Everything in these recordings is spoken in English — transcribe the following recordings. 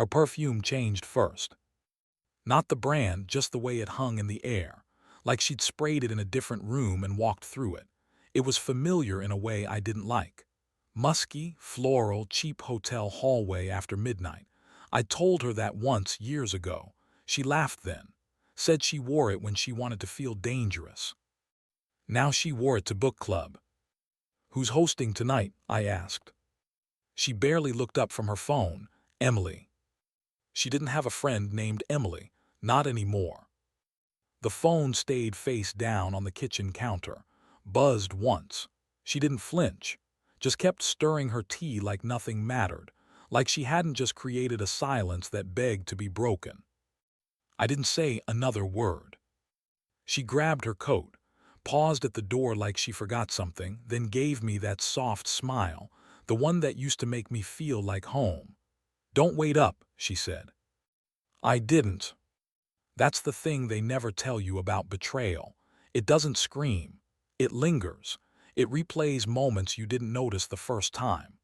Her perfume changed first. Not the brand, just the way it hung in the air, like she'd sprayed it in a different room and walked through it. It was familiar in a way I didn't like. Musky, floral, cheap hotel hallway after midnight. I told her that once years ago. She laughed then, said she wore it when she wanted to feel dangerous. Now she wore it to book club. "Who's hosting tonight?" I asked. She barely looked up from her phone. "Emily." She didn't have a friend named Emily, not anymore. The phone stayed face down on the kitchen counter, buzzed once. She didn't flinch, just kept stirring her tea like nothing mattered, like she hadn't just created a silence that begged to be broken. I didn't say another word. She grabbed her coat, paused at the door like she forgot something, then gave me that soft smile, the one that used to make me feel like home. "Don't wait up," she said. I didn't. That's the thing they never tell you about betrayal. It doesn't scream. It lingers. It replays moments you didn't notice the first time.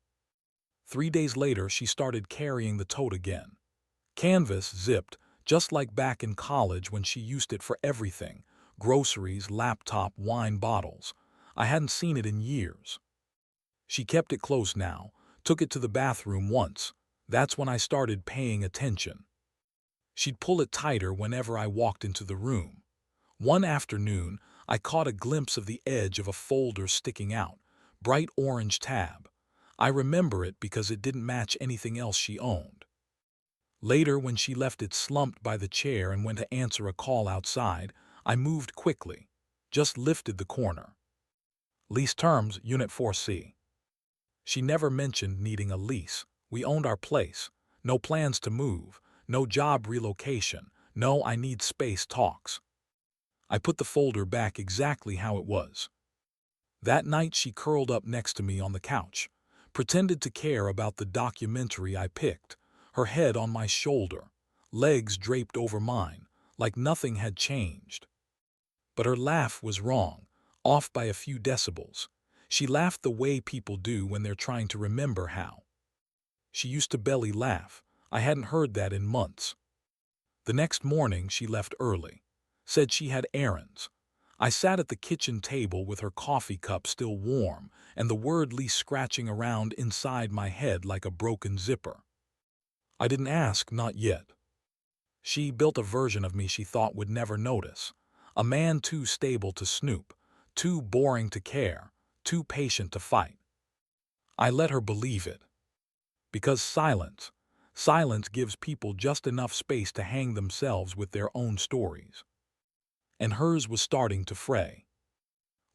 3 days later, she started carrying the tote again. Canvas, zipped, just like back in college when she used it for everything: groceries, laptop, wine bottles. I hadn't seen it in years. She kept it close now, took it to the bathroom once. That's when I started paying attention. She'd pull it tighter whenever I walked into the room. One afternoon, I caught a glimpse of the edge of a folder sticking out, bright orange tab. I remember it because it didn't match anything else she owned. Later, when she left it slumped by the chair and went to answer a call outside, I moved quickly, just lifted the corner. "Lease terms, Unit 4C. She never mentioned needing a lease. We owned our place. No plans to move. No job relocation. No "I need space" talks. I put the folder back exactly how it was. That night she curled up next to me on the couch, pretended to care about the documentary I picked, her head on my shoulder, legs draped over mine, like nothing had changed. But her laugh was wrong, off by a few decibels. She laughed the way people do when they're trying to remember how. She used to belly laugh. I hadn't heard that in months. The next morning she left early, said she had errands. I sat at the kitchen table with her coffee cup still warm and the word "lease" scratching around inside my head like a broken zipper. I didn't ask, not yet. She built a version of me she thought would never notice. A man too stable to snoop, too boring to care, too patient to fight. I let her believe it. Because silence gives people just enough space to hang themselves with their own stories. And hers was starting to fray.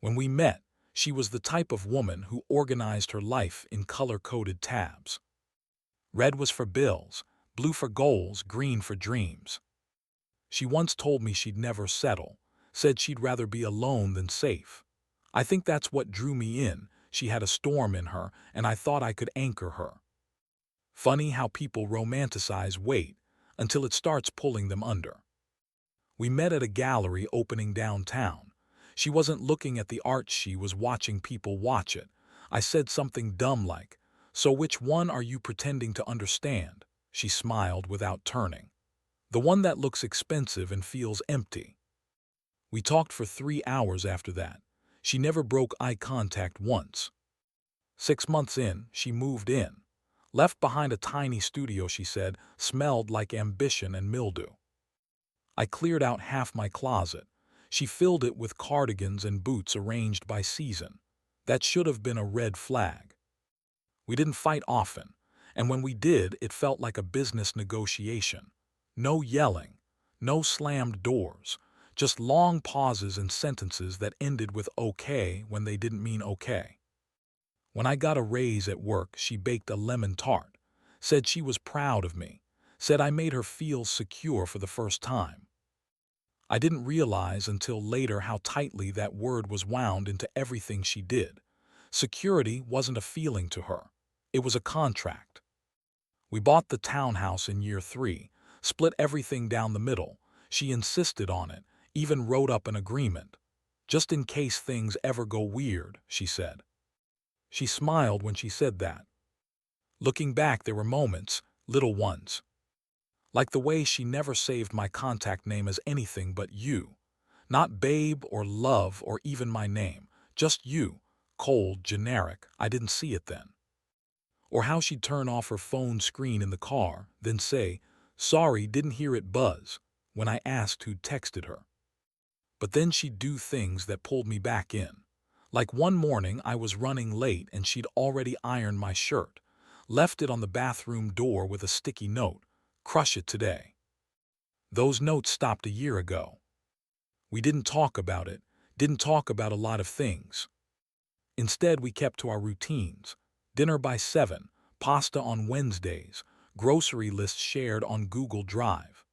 When we met, she was the type of woman who organized her life in color-coded tabs. Red was for bills, blue for goals, green for dreams. She once told me she'd never settle, said she'd rather be alone than safe. I think that's what drew me in. She had a storm in her, and I thought I could anchor her. Funny how people romanticize weight until it starts pulling them under. We met at a gallery opening downtown. She wasn't looking at the art, she was watching people watch it. I said something dumb like, "So which one are you pretending to understand?" She smiled without turning. "The one that looks expensive and feels empty." We talked for 3 hours after that. She never broke eye contact once. 6 months in, she moved in. Left behind a tiny studio, she said, smelled like ambition and mildew. I cleared out half my closet. She filled it with cardigans and boots arranged by season. That should have been a red flag. We didn't fight often, and when we did, it felt like a business negotiation. No yelling, no slammed doors, just long pauses and sentences that ended with "okay" when they didn't mean okay. When I got a raise at work, she baked a lemon tart, said she was proud of me, said I made her feel secure for the first time. I didn't realize until later how tightly that word was wound into everything she did. Security wasn't a feeling to her. It was a contract. We bought the townhouse in year 3, split everything down the middle. She insisted on it, even wrote up an agreement. "Just in case things ever go weird," she said. She smiled when she said that. Looking back, there were moments, little ones. Like the way she never saved my contact name as anything but you. Not babe or love or even my name. Just you. Cold, generic. I didn't see it then. Or how she'd turn off her phone screen in the car, then say, "Sorry, didn't hear it buzz," when I asked who'd texted her. But then she'd do things that pulled me back in. Like one morning I was running late and she'd already ironed my shirt, left it on the bathroom door with a sticky note, "Crush it today." Those notes stopped a year ago. We didn't talk about it, didn't talk about a lot of things. Instead, we kept to our routines. Dinner by 7, pasta on Wednesdays, grocery lists shared on Google Drive.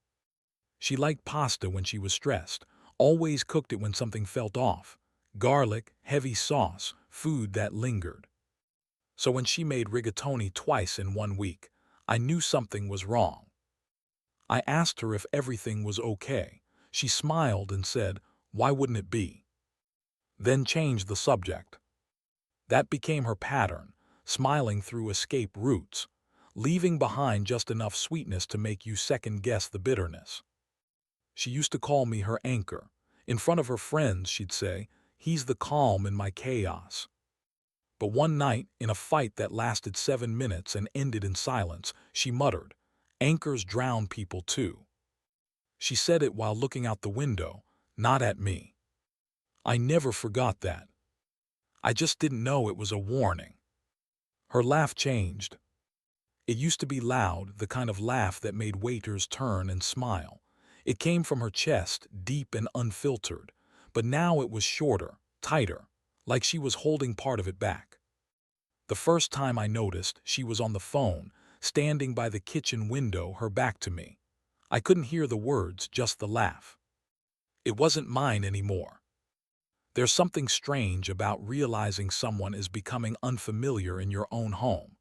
She liked pasta when she was stressed, always cooked it when something felt off. Garlic, heavy sauce, food that lingered. So when she made rigatoni twice in 1 week, I knew something was wrong. I asked her if everything was okay. She smiled and said, "Why wouldn't it be?" Then changed the subject. That became her pattern, smiling through escape routes, leaving behind just enough sweetness to make you second-guess the bitterness. She used to call me her anchor. In front of her friends, she'd say, "He's the calm in my chaos." But one night, in a fight that lasted 7 minutes and ended in silence, she muttered, "Anchors drown people too." She said it while looking out the window, not at me. I never forgot that. I just didn't know it was a warning. Her laugh changed. It used to be loud, the kind of laugh that made waiters turn and smile. It came from her chest, deep and unfiltered, but now it was shorter, tighter, like she was holding part of it back. The first time I noticed, she was on the phone, standing by the kitchen window, her back to me. I couldn't hear the words, just the laugh. It wasn't mine anymore. There's something strange about realizing someone is becoming unfamiliar in your own home.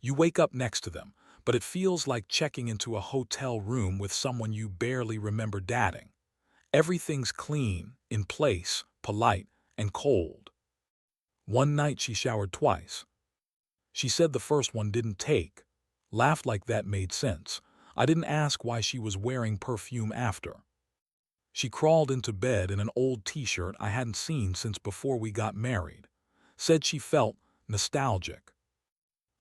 You wake up next to them, but it feels like checking into a hotel room with someone you barely remember dating. Everything's clean, in place, polite, and cold. One night she showered twice. She said the first one didn't take. Laughed like that made sense. I didn't ask why she was wearing perfume after. She crawled into bed in an old t-shirt I hadn't seen since before we got married. Said she felt nostalgic.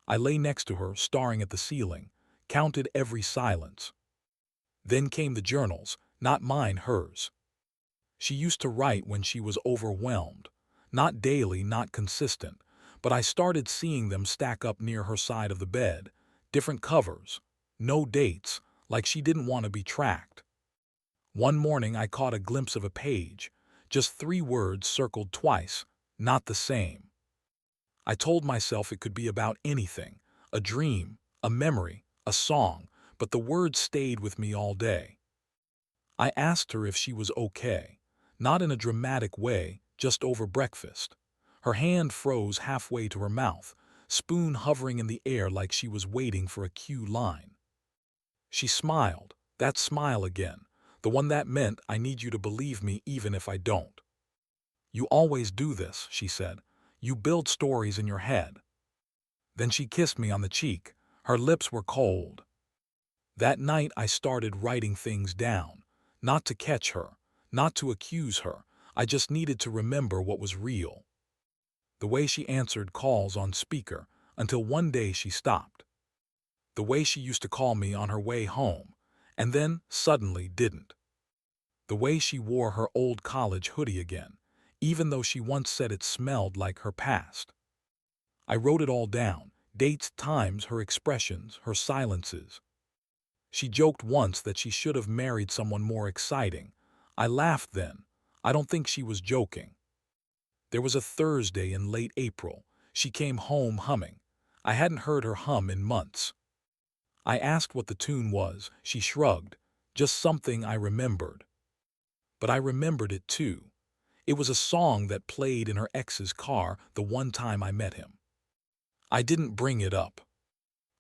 I lay next to her, staring at the ceiling, counted every silence. Then came the journals, not mine, hers. She used to write when she was overwhelmed. Not daily, not consistent, but I started seeing them stack up near her side of the bed. Different covers, no dates, like she didn't want to be tracked. One morning I caught a glimpse of a page, just 3 words circled twice, not the same. I told myself it could be about anything, a dream, a memory, a song, but the words stayed with me all day. I asked her if she was okay, not in a dramatic way, just over breakfast. Her hand froze halfway to her mouth, spoon hovering in the air like she was waiting for a cue line. She smiled, that smile again, the one that meant I need you to believe me even if I don't. "You always do this," she said. "You build stories in your head." Then she kissed me on the cheek. Her lips were cold. That night I started writing things down, not to catch her, not to accuse her. I just needed to remember what was real. The way she answered calls on speaker, until one day she stopped. The way she used to call me on her way home, and then suddenly didn't. The way she wore her old college hoodie again, even though she once said it smelled like her past. I wrote it all down, dates, times, her expressions, her silences. She joked once that she should have married someone more exciting. I laughed then. I don't think she was joking. There was a Thursday in late April. She came home humming. I hadn't heard her hum in months. I asked what the tune was. She shrugged. Just something I remembered. But I remembered it too. It was a song that played in her ex's car the one time I met him. I didn't bring it up.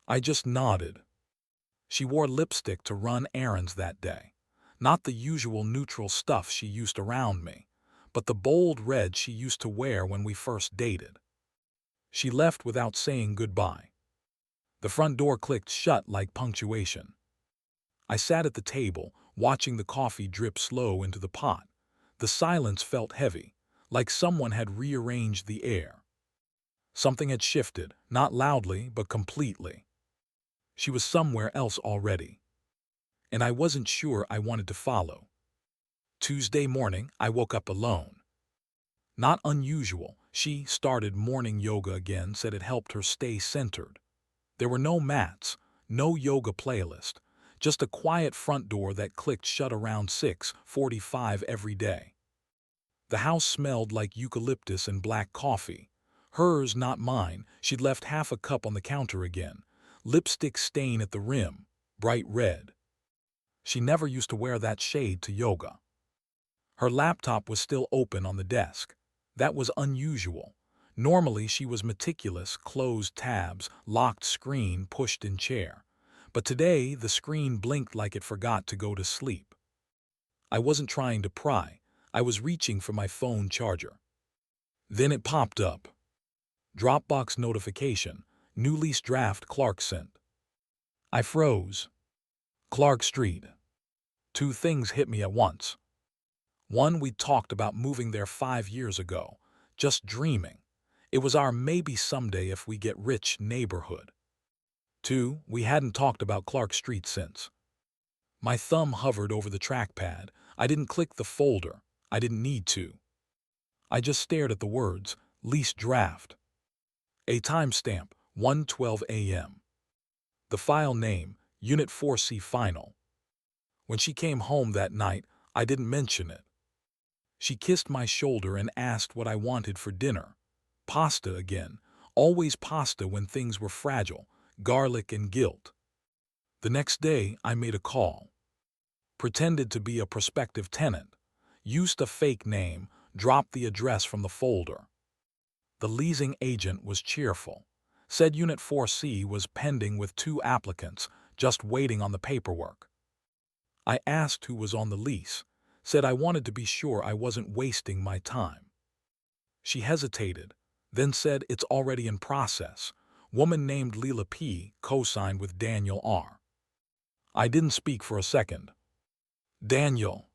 I just nodded. She wore lipstick to run errands that day. Not the usual neutral stuff she used around me, but the bold red she used to wear when we first dated. She left without saying goodbye. The front door clicked shut like punctuation. I sat at the table, watching the coffee drip slow into the pot. The silence felt heavy, like someone had rearranged the air. Something had shifted, not loudly, but completely. She was somewhere else already, and I wasn't sure I wanted to follow. Tuesday morning, I woke up alone. Not unusual, she started morning yoga again, said it helped her stay centered. There were no mats, no yoga playlist, just a quiet front door that clicked shut around 6:45 every day. The house smelled like eucalyptus and black coffee. Hers, not mine. She'd left half a cup on the counter again. Lipstick stain at the rim, bright red. She never used to wear that shade to yoga. Her laptop was still open on the desk. That was unusual. Normally she was meticulous, closed tabs, locked screen, pushed in chair. But today the screen blinked like it forgot to go to sleep. I wasn't trying to pry. I was reaching for my phone charger. Then it popped up. Dropbox notification. New lease draft Clark sent. I froze. Clark Street. Two things hit me at once. One, we talked about moving there 5 years ago. Just dreaming. It was our maybe someday if we get rich neighborhood. Two, we hadn't talked about Clark Street since. My thumb hovered over the trackpad. I didn't click the folder. I didn't need to. I just stared at the words, lease draft. A timestamp, 1:12 a.m. The file name, Unit 4C Final. When she came home that night, I didn't mention it. She kissed my shoulder and asked what I wanted for dinner. Pasta again. Always pasta when things were fragile, garlic and guilt. The next day, I made a call. Pretended to be a prospective tenant. Used a fake name, dropped the address from the folder. The leasing agent was cheerful. Said Unit 4C was pending with 2 applicants, just waiting on the paperwork. I asked who was on the lease. Said I wanted to be sure I wasn't wasting my time. She hesitated, then said it's already in process. Woman named Leela P. co-signed with Daniel R. I didn't speak for a second. Daniel.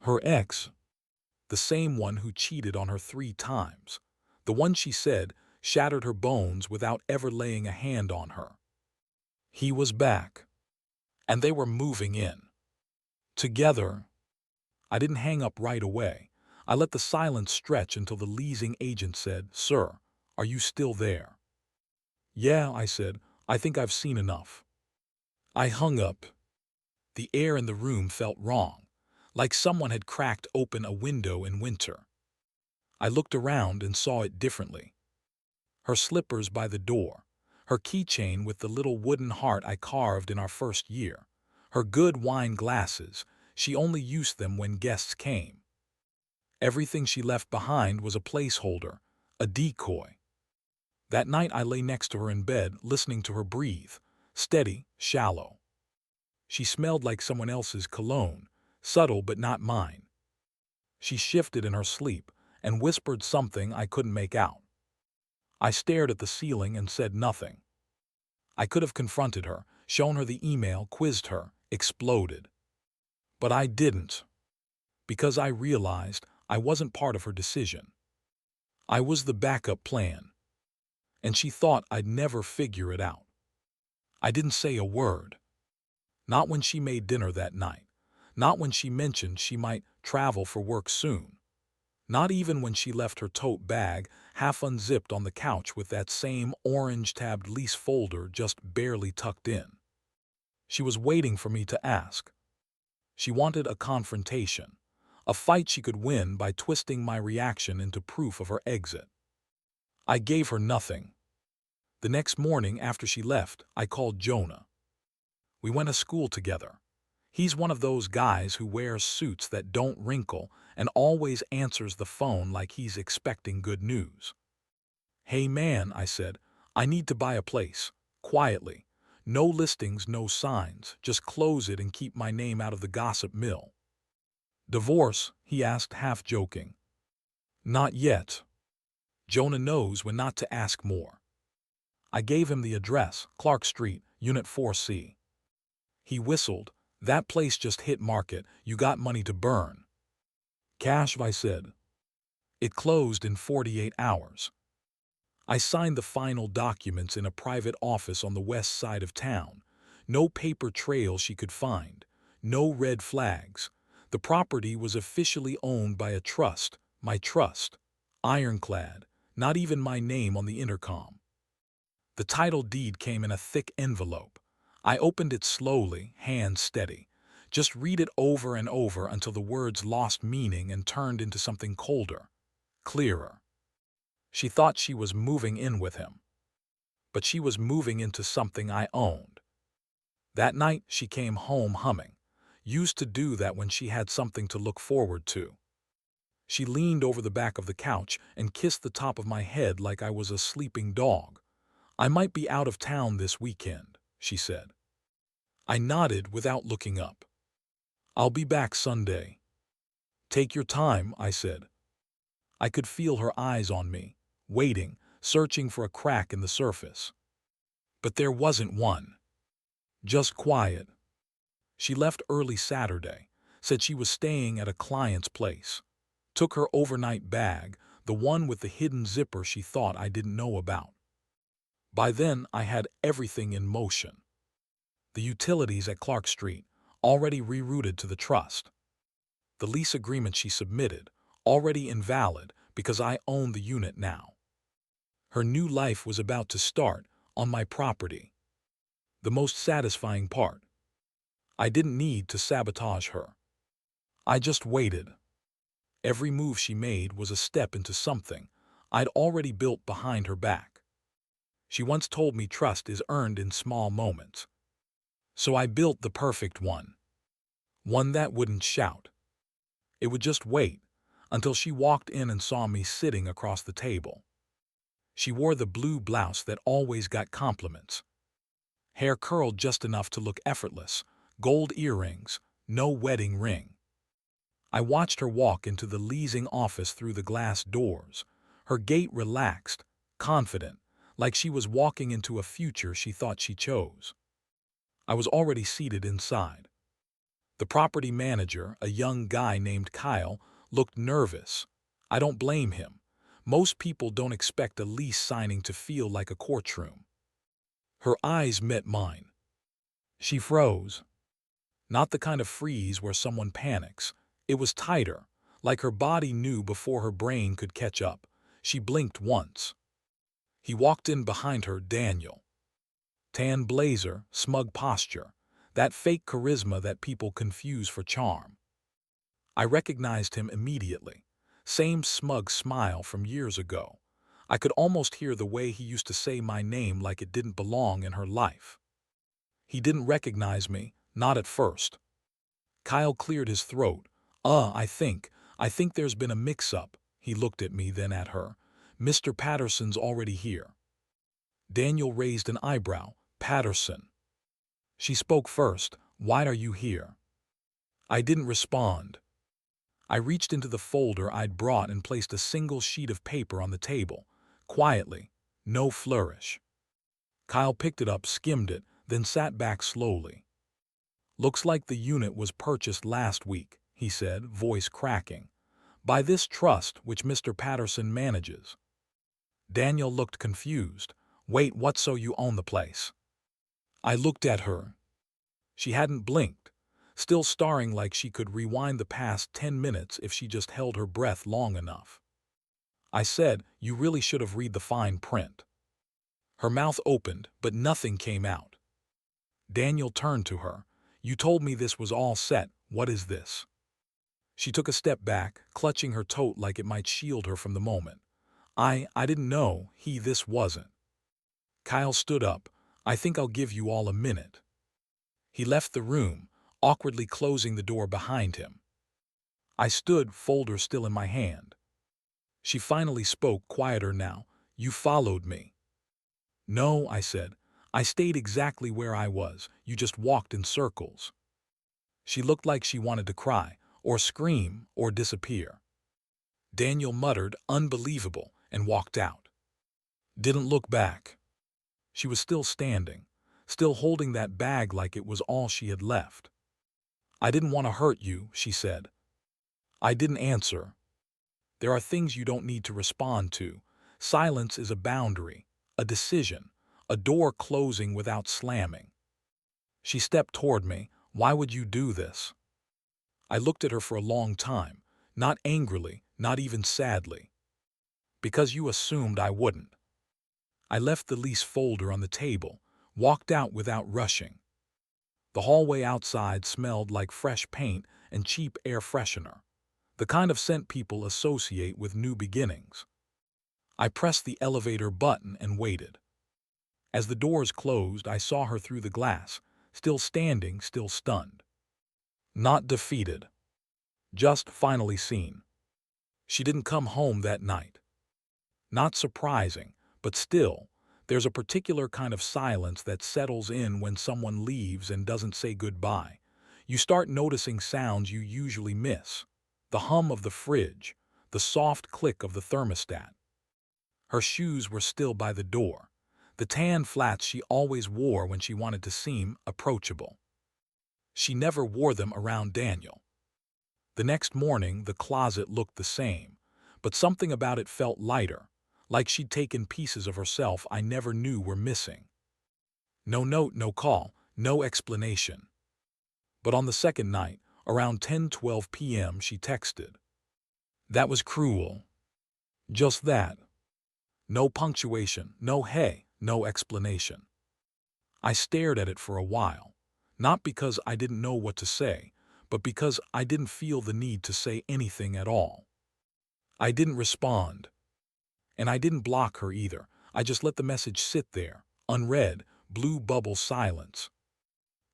Her ex. The same one who cheated on her 3 times. The one she said shattered her bones without ever laying a hand on her. He was back. And they were moving in. Together. I didn't hang up right away. I let the silence stretch until the leasing agent said, "Sir, are you still there?" "Yeah," I said. "I think I've seen enough." I hung up. The air in the room felt wrong, like someone had cracked open a window in winter. I looked around and saw it differently. Her slippers by the door, her keychain with the little wooden heart I carved in our first year, her good wine glasses, she only used them when guests came. Everything she left behind was a placeholder, a decoy. That night I lay next to her in bed, listening to her breathe, steady, shallow. She smelled like someone else's cologne, subtle but not mine. She shifted in her sleep and whispered something I couldn't make out. I stared at the ceiling and said nothing. I could have confronted her, shown her the email, quizzed her, exploded. But I didn't. Because I realized I wasn't part of her decision. I was the backup plan. And she thought I'd never figure it out. I didn't say a word. Not when she made dinner that night. Not when she mentioned she might travel for work soon. Not even when she left her tote bag half unzipped on the couch with that same orange-tabbed lease folder just barely tucked in. She was waiting for me to ask. She wanted a confrontation, a fight she could win by twisting my reaction into proof of her exit. I gave her nothing. The next morning after she left, I called Jonah. We went to school together. He's one of those guys who wears suits that don't wrinkle and always answers the phone like he's expecting good news. "Hey man," I said, "I need to buy a place. Quietly. No listings, no signs. Just close it and keep my name out of the gossip mill." "Divorce?" he asked, half joking. "Not yet." Jonah knows when not to ask more. I gave him the address, Clark Street, Unit 4C. He whistled, That place just hit market. You got money to burn. Cash, I said. It closed in 48 hours. I signed the final documents in a private office on the west side of town. No paper trail she could find. No red flags. The property was officially owned by a trust, my trust. Ironclad. Not even my name on the intercom. The title deed came in a thick envelope. I opened it slowly, hands steady. Just read it over and over until the words lost meaning and turned into something colder, clearer. She thought she was moving in with him, but she was moving into something I owned. That night she came home humming. Used to do that when she had something to look forward to. She leaned over the back of the couch and kissed the top of my head like I was a sleeping dog. I might be out of town this weekend, she said. I nodded without looking up. I'll be back Sunday. Take your time, I said. I could feel her eyes on me, waiting, searching for a crack in the surface. But there wasn't one. Just quiet. She left early Saturday, said she was staying at a client's place. Took her overnight bag, the one with the hidden zipper she thought I didn't know about. By then, I had everything in motion. The utilities at Clark Street, already rerouted to the trust. The lease agreement she submitted, already invalid because I owned the unit now. Her new life was about to start on my property. The most satisfying part. I didn't need to sabotage her. I just waited. Every move she made was a step into something I'd already built behind her back. She once told me trust is earned in small moments. So I built the perfect one. One that wouldn't shout. It would just wait until she walked in and saw me sitting across the table. She wore the blue blouse that always got compliments. Hair curled just enough to look effortless, gold earrings, no wedding ring. I watched her walk into the leasing office through the glass doors, her gait relaxed, confident, like she was walking into a future she thought she chose. I was already seated inside. The property manager, a young guy named Kyle, looked nervous. I don't blame him. Most people don't expect a lease signing to feel like a courtroom. Her eyes met mine. She froze. Not the kind of freeze where someone panics. It was tighter, like her body knew before her brain could catch up. She blinked once. He walked in behind her, Daniel. Tan blazer, smug posture, that fake charisma that people confuse for charm. I recognized him immediately. Same smug smile from years ago. I could almost hear the way he used to say my name like it didn't belong in her life. He didn't recognize me, not at first. Kyle cleared his throat. I think there's been a mix-up. He looked at me, then at her. Mr. Patterson's already here. Daniel raised an eyebrow. Patterson. She spoke first. Why are you here? I didn't respond. I reached into the folder I'd brought and placed a single sheet of paper on the table. Quietly. No flourish. Kyle picked it up, skimmed it, then sat back slowly. Looks like the unit was purchased last week, he said, voice cracking. By this trust which Mr. Patterson manages. Daniel looked confused. Wait, what, so you own the place? I looked at her. She hadn't blinked, still staring like she could rewind the past 10 minutes if she just held her breath long enough. I said, you really should have read the fine print. Her mouth opened, but nothing came out. Daniel turned to her. You told me this was all set. What is this? She took a step back, clutching her tote like it might shield her from the moment. I didn't know. This wasn't. Kyle stood up. I think I'll give you all a minute. He left the room, awkwardly closing the door behind him. I stood, folder still in my hand. She finally spoke, quieter now. You followed me. No, I said. I stayed exactly where I was. You just walked in circles. She looked like she wanted to cry, or scream, or disappear. Daniel muttered, unbelievable, and walked out. Didn't look back. She was still standing, still holding that bag like it was all she had left. "I didn't want to hurt you," she said. I didn't answer. There are things you don't need to respond to. Silence is a boundary, a decision, a door closing without slamming. She stepped toward me. "Why would you do this?" I looked at her for a long time, not angrily, not even sadly. "Because you assumed I wouldn't." I left the lease folder on the table, walked out without rushing. The hallway outside smelled like fresh paint and cheap air freshener, the kind of scent people associate with new beginnings. I pressed the elevator button and waited. As the doors closed, I saw her through the glass, still standing, still stunned. Not defeated, just finally seen. She didn't come home that night. Not surprising, but still, there's a particular kind of silence that settles in when someone leaves and doesn't say goodbye. You start noticing sounds you usually miss. The hum of the fridge, the soft click of the thermostat. Her shoes were still by the door, the tan flats she always wore when she wanted to seem approachable. She never wore them around Daniel. The next morning, the closet looked the same, but something about it felt lighter, like she'd taken pieces of herself I never knew were missing. No note, no call, no explanation. But on the second night, around 10:12 p.m., she texted. That was cruel. Just that. No punctuation, no hey, no explanation. I stared at it for a while, not because I didn't know what to say, but because I didn't feel the need to say anything at all. I didn't respond. And I didn't block her either. I just let the message sit there, unread, blue bubble silence.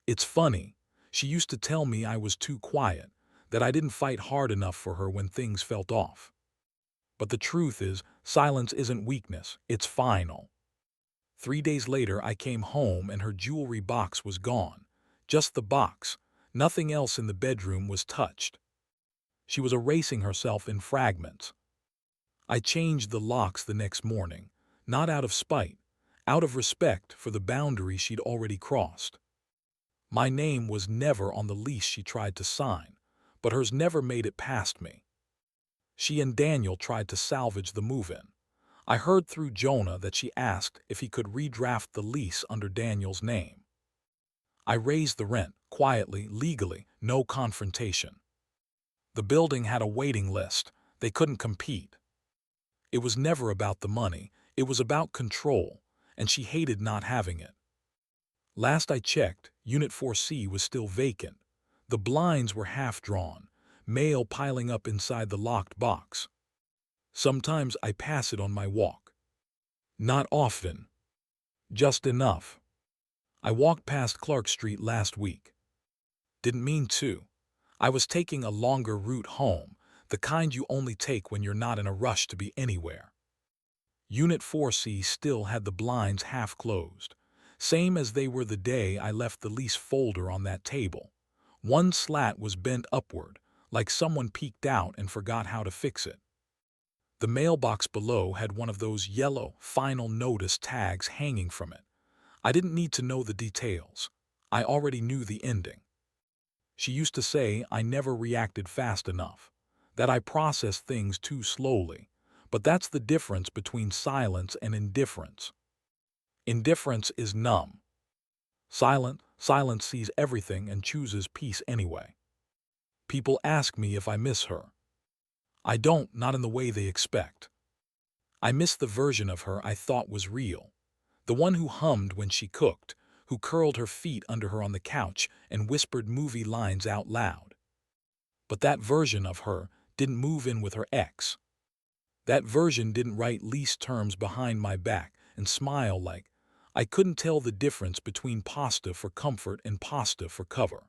It's funny. She used to tell me I was too quiet, that I didn't fight hard enough for her when things felt off. But the truth is, silence isn't weakness, it's final. 3 days later, I came home and her jewelry box was gone. Just the box. Nothing else in the bedroom was touched. She was erasing herself in fragments. I changed the locks the next morning, not out of spite, out of respect for the boundary she'd already crossed. My name was never on the lease she tried to sign, but hers never made it past me. She and Daniel tried to salvage the move-in. I heard through Jonah that she asked if he could redraft the lease under Daniel's name. I raised the rent, quietly, legally, no confrontation. The building had a waiting list. They couldn't compete. It was never about the money. It was about control, and she hated not having it. Last I checked, Unit 4C was still vacant. The blinds were half drawn, mail piling up inside the locked box. Sometimes I pass it on my walk. Not often. Just enough. I walked past Clark Street last week. Didn't mean to. I was taking a longer route home, the kind you only take when you're not in a rush to be anywhere. Unit 4C still had the blinds half closed, same as they were the day I left the lease folder on that table. One slat was bent upward, like someone peeked out and forgot how to fix it. The mailbox below had one of those yellow final notice tags hanging from it. I didn't need to know the details. I already knew the ending. She used to say I never reacted fast enough, that I processed things too slowly, but that's the difference between silence and indifference. Indifference is numb. Silence sees everything and chooses peace anyway. People ask me if I miss her. I don't, not in the way they expect. I miss the version of her I thought was real, the one who hummed when she cooked, who curled her feet under her on the couch and whispered movie lines out loud. But that version of her didn't move in with her ex. That version didn't write lease terms behind my back and smile like I couldn't tell the difference between pasta for comfort and pasta for cover.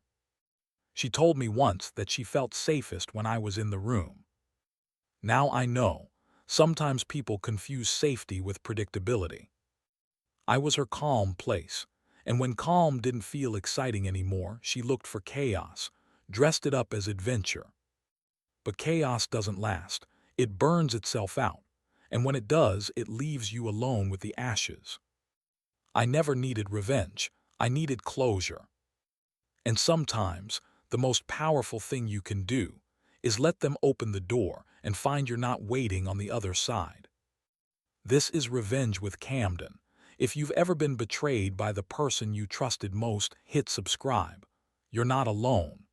She told me once that she felt safest when I was in the room. Now I know, sometimes people confuse safety with predictability. I was her calm place, and when calm didn't feel exciting anymore, she looked for chaos, dressed it up as adventure. But chaos doesn't last. It burns itself out, and when it does, it leaves you alone with the ashes. I never needed revenge. I needed closure. And sometimes, the most powerful thing you can do is let them open the door and find you're not waiting on the other side. This is Revenge with Camden. If you've ever been betrayed by the person you trusted most, hit subscribe. You're not alone.